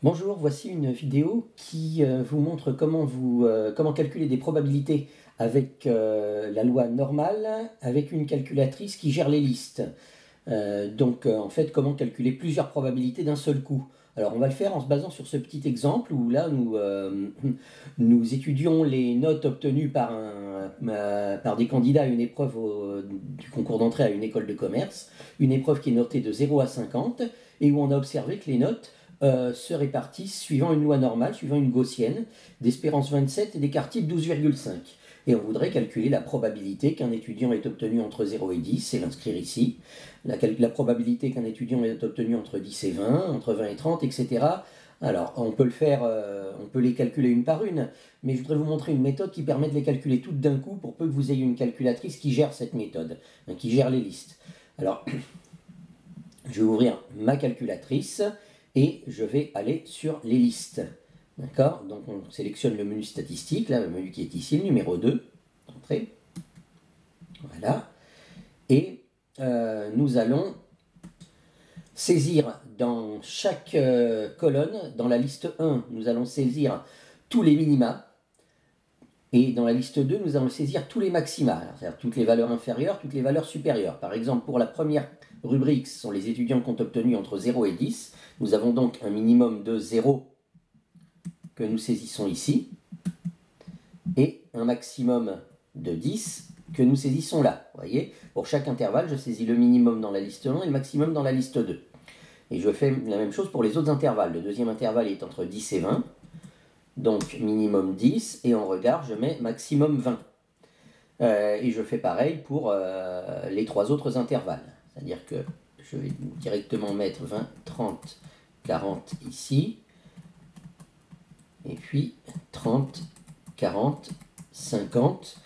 Bonjour, voici une vidéo qui vous montre comment calculer des probabilités avec la loi normale, avec une calculatrice qui gère les listes. En fait, comment calculer plusieurs probabilités d'un seul coup. Alors on va le faire en se basant sur ce petit exemple où là nous étudions les notes obtenues par des candidats à une épreuve du concours d'entrée à une école de commerce, une épreuve qui est notée de 0 à 50 et où on a observé que les notes se répartissent suivant une loi normale, suivant une gaussienne, d'espérance 27 et d'écart type 12,5. Et on voudrait calculer la probabilité qu'un étudiant ait obtenu entre 0 et 10, et l'inscrire ici. La probabilité qu'un étudiant ait obtenu entre 10 et 20, entre 20 et 30, etc. Alors, on peut le faire, on peut les calculer une par une, mais je voudrais vous montrer une méthode qui permet de les calculer toutes d'un coup pour peu que vous ayez une calculatrice qui gère cette méthode, qui gère les listes. Alors, je vais ouvrir ma calculatrice et je vais aller sur les listes. D'accord? Donc on sélectionne le menu statistique, là, le menu qui est ici, le numéro 2, entrée. Voilà. Et nous allons saisir dans chaque colonne, dans la liste 1, nous allons saisir tous les minima. Et dans la liste 2, nous allons saisir tous les maxima, c'est-à-dire toutes les valeurs inférieures, toutes les valeurs supérieures. Par exemple, pour la première rubrique, ce sont les étudiants qui ont obtenu entre 0 et 10. Nous avons donc un minimum de 0 que nous saisissons ici, et un maximum de 10 que nous saisissons là. Vous voyez, pour chaque intervalle, je saisis le minimum dans la liste 1 et le maximum dans la liste 2. Et je fais la même chose pour les autres intervalles. Le deuxième intervalle est entre 10 et 20. Donc minimum 10, et en regard, je mets maximum 20. Et je fais pareil pour les trois autres intervalles. C'est-à-dire que je vais directement mettre 20, 30, 40 ici. Et puis 30, 40, 50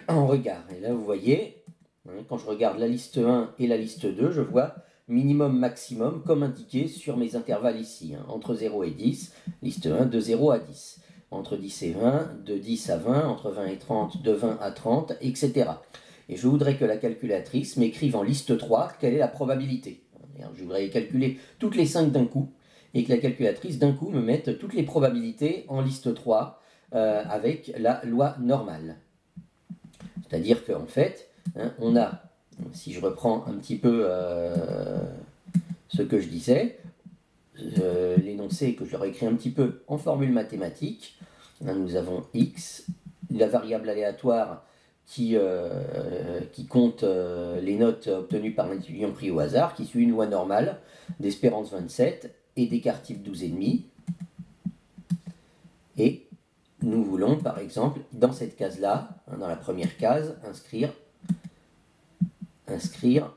en regard. Et là, vous voyez, quand je regarde la liste 1 et la liste 2, je vois minimum, maximum, comme indiqué sur mes intervalles ici. Entre 0 et 10, liste 1, de 0 à 10. Entre 10 et 20, de 10 à 20, entre 20 et 30, de 20 à 30, etc. Et je voudrais que la calculatrice m'écrive en liste 3 quelle est la probabilité. Je voudrais calculer toutes les 5 d'un coup, et que la calculatrice d'un coup me mette toutes les probabilités en liste 3 avec la loi normale. C'est-à-dire qu'en fait, on a, si je reprends un petit peu ce que je disais, l'énoncé que je leur ai écrit un petit peu en formule mathématique, nous avons x, la variable aléatoire qui compte les notes obtenues par un étudiant pris au hasard, qui suit une loi normale d'espérance 27 et d'écart type 12,5. Et nous voulons, par exemple, dans cette case-là, dans la première case, inscrire,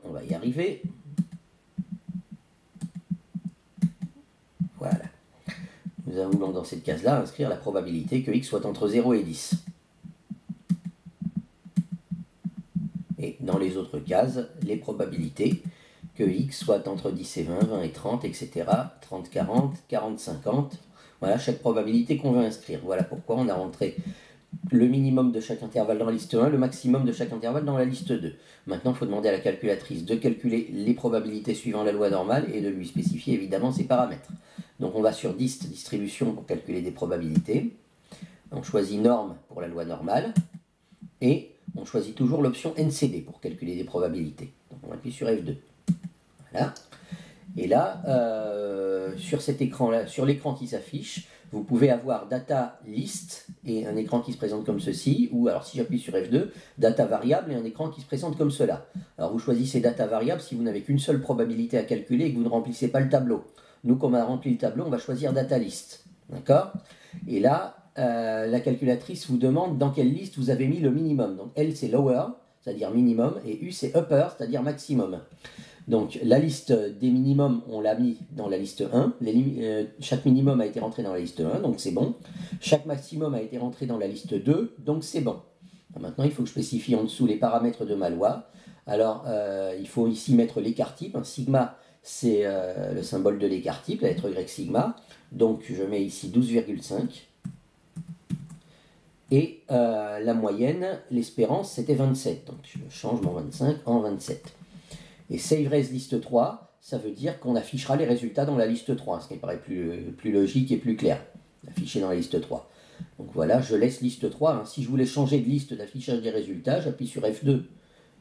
on va y arriver. Voilà. Nous voulons dans cette case-là inscrire la probabilité que x soit entre 0 et 10. Et dans les autres cases, les probabilités que x soit entre 10 et 20, 20 et 30, etc. 30, 40, 40, 50. Voilà chaque probabilité qu'on veut inscrire. Voilà pourquoi on a rentré le minimum de chaque intervalle dans la liste 1, le maximum de chaque intervalle dans la liste 2. Maintenant, il faut demander à la calculatrice de calculer les probabilités suivant la loi normale et de lui spécifier évidemment ses paramètres. Donc on va sur dist, distribution, pour calculer des probabilités. On choisit norme pour la loi normale. Et on choisit toujours l'option NCD pour calculer des probabilités. Donc on appuie sur F2. Voilà. Et là, sur cet écran-là, sur l'écran qui s'affiche, vous pouvez avoir data list et un écran qui se présente comme ceci, ou alors si j'appuie sur F2, data variable et un écran qui se présente comme cela. Alors vous choisissez data variable si vous n'avez qu'une seule probabilité à calculer et que vous ne remplissez pas le tableau. Nous, comme on a rempli le tableau, on va choisir data list. D'accord? Et là, la calculatrice vous demande dans quelle liste vous avez mis le minimum. Donc L c'est lower, c'est-à-dire minimum, et U c'est upper, c'est-à-dire maximum. Donc la liste des minimums, on l'a mis dans la liste 1. Chaque minimum a été rentré dans la liste 1, donc c'est bon. Chaque maximum a été rentré dans la liste 2, donc c'est bon. Maintenant, il faut que je spécifie en dessous les paramètres de ma loi. Alors, il faut ici mettre l'écart type. Sigma, c'est le symbole de l'écart type, la lettre grecque sigma. Donc, je mets ici 12,5. Et la moyenne, l'espérance, c'était 27. Donc, je change mon 25 en 27. Et Save As liste 3, ça veut dire qu'on affichera les résultats dans la liste 3, ce qui me paraît plus logique et plus clair, afficher dans la liste 3. Donc voilà, je laisse liste 3. Hein. Si je voulais changer de liste d'affichage des résultats, j'appuie sur F2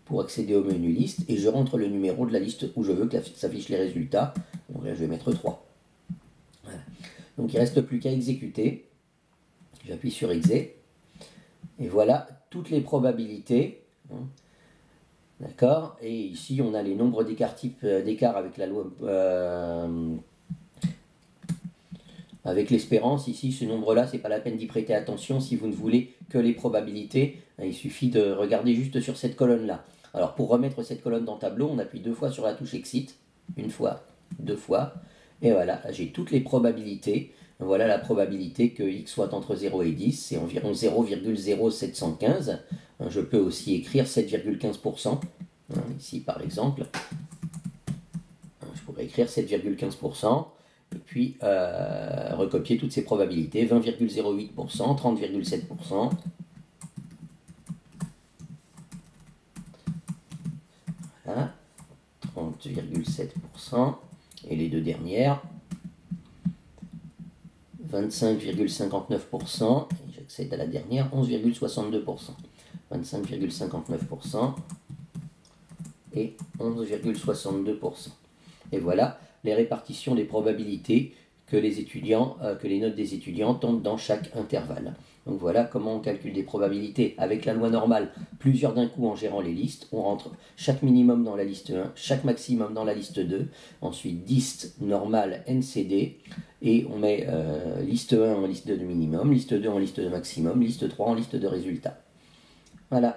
pour accéder au menu liste et je rentre le numéro de la liste où je veux que s'affichent les résultats. Donc là, je vais mettre 3. Voilà. Donc il ne reste plus qu'à exécuter. J'appuie sur Exé. Et voilà toutes les probabilités. D'accord. Et ici, on a les nombres d'écart avec la loi... avec l'espérance, ici, ce nombre-là, c'est pas la peine d'y prêter attention si vous ne voulez que les probabilités. Il suffit de regarder juste sur cette colonne-là. Alors, pour remettre cette colonne dans le tableau, on appuie 2 fois sur la touche Exit. 1 fois, 2 fois. Et voilà, j'ai toutes les probabilités. Voilà la probabilité que x soit entre 0 et 10, c'est environ 0,0715. Je peux aussi écrire 7,15%. Ici, par exemple, je pourrais écrire 7,15%. Et puis recopier toutes ces probabilités, 20,08%, 30,7%. Voilà, 30,7%. Et les deux dernières, 25,59%. Et j'accède à la dernière, 11,62%. 25,59% et 11,62%. Et voilà les répartitions des probabilités que les notes des étudiants tombent dans chaque intervalle. Donc voilà comment on calcule des probabilités avec la loi normale, plusieurs d'un coup en gérant les listes. On rentre chaque minimum dans la liste 1, chaque maximum dans la liste 2, ensuite dist, normal, NCD, et on met liste 1 en liste de minimum, liste 2 en liste de maximum, liste 3 en liste de résultats. Voilà.